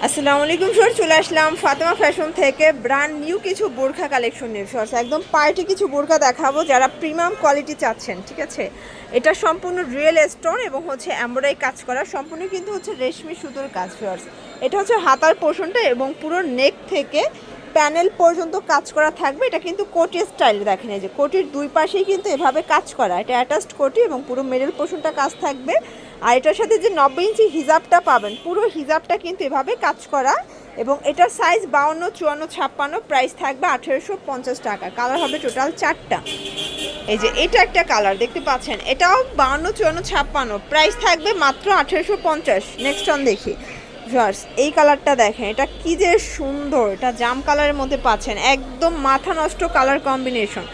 আসসালামু আলাইকুম স্যার, চলে আসলাম ফাতেমা ফ্যাশন থেকে ব্র্যান্ড নিউ কিছু বোরখা কালেকশন নিয়ে স্যার। একদম পার্টি কিছু বোরখা দেখাবো যারা প্রিমিয়াম কোয়ালিটি চাচ্ছেন। ঠিক আছে, এটা সম্পূর্ণ রিয়েল স্টোন এবং হচ্ছে এমব্রয়ডারি কাজ করা, সম্পূর্ণ কিন্তু হচ্ছে রেশমি সুতোর কাজ স্যার। এটা হচ্ছে হাতার পোর্শনটা এবং পুরো নেক থেকে প্যানেল পর্যন্ত কাজ করা থাকবে। এটা কিন্তু কোটি স্টাইল, দেখেন এই যে কোটির দুই পাশেই কিন্তু এভাবে কাজ করা, এটা অ্যাটাচড কোটি এবং পুরো মিডল পোর্শনটা কাজ থাকবে। আর এটার সাথে যে 90 ইঞ্চি হিজাবটা পাবেন, পুরো হিজাবটা কিন্তু এভাবে কাজ করা এবং এটার সাইজ 52, 54, 56। প্রাইস থাকবে 1850 টাকা। কালার হবে টোটাল 4টা। এই যে এটা একটা কালার দেখতে পাচ্ছেন, এটাও 52, 54, 56। প্রাইস থাকবে মাত্র 1850। নেক্সট অন দেখি ভিউয়ার্স, এই কালারটা দেখেন, এটা কি যে সুন্দর, এটা জাম কালারের মধ্যে পাচ্ছেন, একদম মাথা নষ্ট কালার কম্বিনেশন।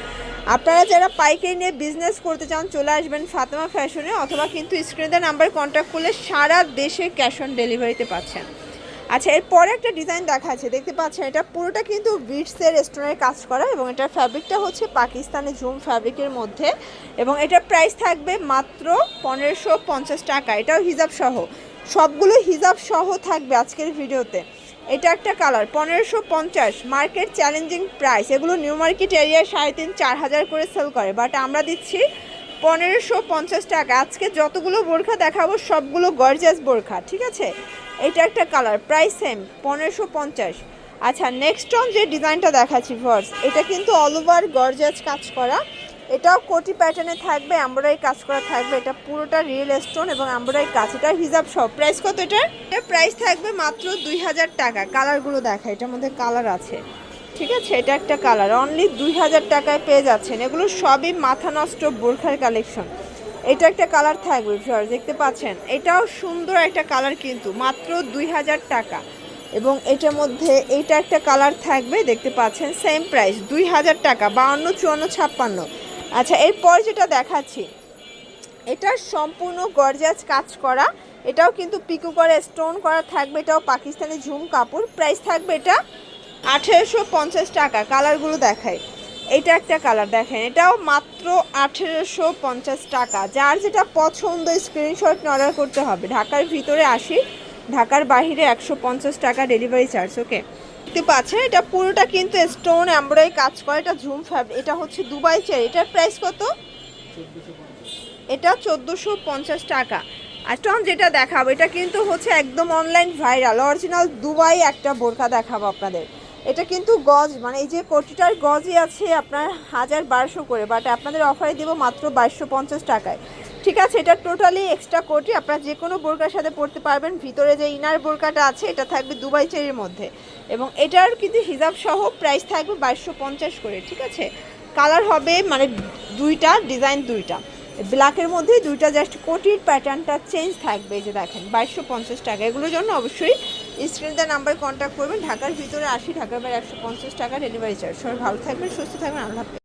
আপনারা যারা পাইকারি নিয়ে বিজনেস করতে চান চলে আসবেন ফাতেমা ফ্যাশনে, অথবা কিন্তু স্ক্রিনে নাম্বার কন্ট্যাক্ট করলে সারা দেশে ক্যাশ অন ডেলিভারিতে পাচ্ছেন। আচ্ছা, এরপরে একটা ডিজাইন দেখাচ্ছে, দেখতে পাচ্ছেন এটা পুরোটা কিন্তু বিটসের স্টোনের কাজ করা এবং এটার ফ্যাব্রিকটা হচ্ছে পাকিস্তানি ঝুম ফ্যাব্রিকের মধ্যে এবং এটার প্রাইস থাকবে মাত্র 1550 টাকা। এটাও হিজাব সহ, সবগুলো হিজাব সহ থাকবে আজকের ভিডিওতে। এটা একটা কালার 1550, মার্কেট চ্যালেঞ্জিং প্রাইস। এগুলো নিউ মার্কেট এরিয়ায় 3500-4000 করে সেল করে, বাট আমরা দিচ্ছি 1550 টাকা। আজকে যতগুলো বোরখা দেখাবো সবগুলো গর্জিয়াস বোরখা। ঠিক আছে, এটা একটা কালার, প্রাইস সেম 1550। আচ্ছা, নেক্সট অন যে ডিজাইনটা দেখাচ্ছি ভার্স, এটা কিন্তু অল ওভার গর্জিয়াস কাজ করা, এটাও কোটি প্যাটার্নে থাকবে, এমব্রয়ডারি কাজ করা থাকবে। এটা পুরোটা রিয়েল স্টোন এবং এমব্রয়ডারি কাজ, এটা হিজাব সহ। প্রাইস কত এটার? এর প্রাইস থাকবে মাত্র 2000 টাকা। কালারগুলো দেখা, এটার মধ্যে কালার আছে। ঠিক আছে, এটা একটা কালার, অনলি 2000 টাকায় পেয়ে যাচ্ছেন। এগুলো সবই মাথা নষ্ট বোরখার কালেকশন। এটা একটা কালার থাকবে ভিউয়ার্স, দেখতে পাচ্ছেন, এটাও সুন্দর একটা কালার, কিন্তু মাত্র 2000 টাকা। এবং এটার মধ্যে এইটা একটা কালার থাকবে, দেখতে পাচ্ছেন, সেম প্রাইস 2000 টাকা, 52, 54, 56। আচ্ছা, এরপর যেটা দেখাচ্ছি, এটা সম্পূর্ণ গর্জিয়াস কাজ করা, এটাও কিন্তু পিকো করে স্টোন করা থাকবে, এটাও পাকিস্তানি ঝুম কাপড়। প্রাইস থাকবে এটা 1850 টাকা। কালারগুলো দেখায়, এটা একটা কালার দেখেন, এটাও মাত্র 1850 টাকা। যার যেটা পছন্দ স্ক্রিনশট অর্ডার করতে হবে। ঢাকার ভিতরে 80, ঢাকার বাইরে 150 টাকা ডেলিভারি চার্জ। ওকে, দেখতে পাচ্ছেন এটা পুরোটা কিন্তু স্টোন এমব্রয়ডারি কাজ করে, এটা ঝুম ফ্যাব্রিক, এটা হচ্ছে দুবাই চেরি। এটার প্রাইস কত? এটা 1450 টাকা। আর টন যেটা দেখাবো, এটা কিন্তু হচ্ছে একদম অনলাইন ভাইরাল অরিজিনাল দুবাই একটা বোরখা দেখাবো আপনাদের। এটা কিন্তু গজ, মানে এই যে কোটিটার গজই আছে আপনার 1200 করে, বাট আপনাদের অফারে দেবো মাত্র 2250 টাকায়। ঠিক আছে, এটা টোটালি এক্সট্রা কোটি, আপনারা যে কোনো বোরকার সাথে পরতে পারবেন। ভিতরে যে ইনার বোরকাটা আছে এটা থাকবে দুবাই চেরির মধ্যে এবং এটার কিন্তু হিজাব সহ প্রাইস থাকবে 2250 করে। ঠিক আছে, কালার হবে মানে দুইটা ডিজাইন, দুইটা ব্ল্যাকের মধ্যে, দুইটা জাস্ট কোটির প্যাটার্নটা চেঞ্জ থাকবে। এই যে দেখেন 2250 টাকা। এগুলোর জন্য অবশ্যই স্ক্রিনে নাম্বার কন্ট্যাক্ট করবেন। ঢাকার ভিতরে 80, ঢাকার বাইরে 150 টাকা ডেলিভারি চার্জ। সবাই ভালো থাকবেন, সুস্থ থাকবেন, আল্লাহ হাফেজ।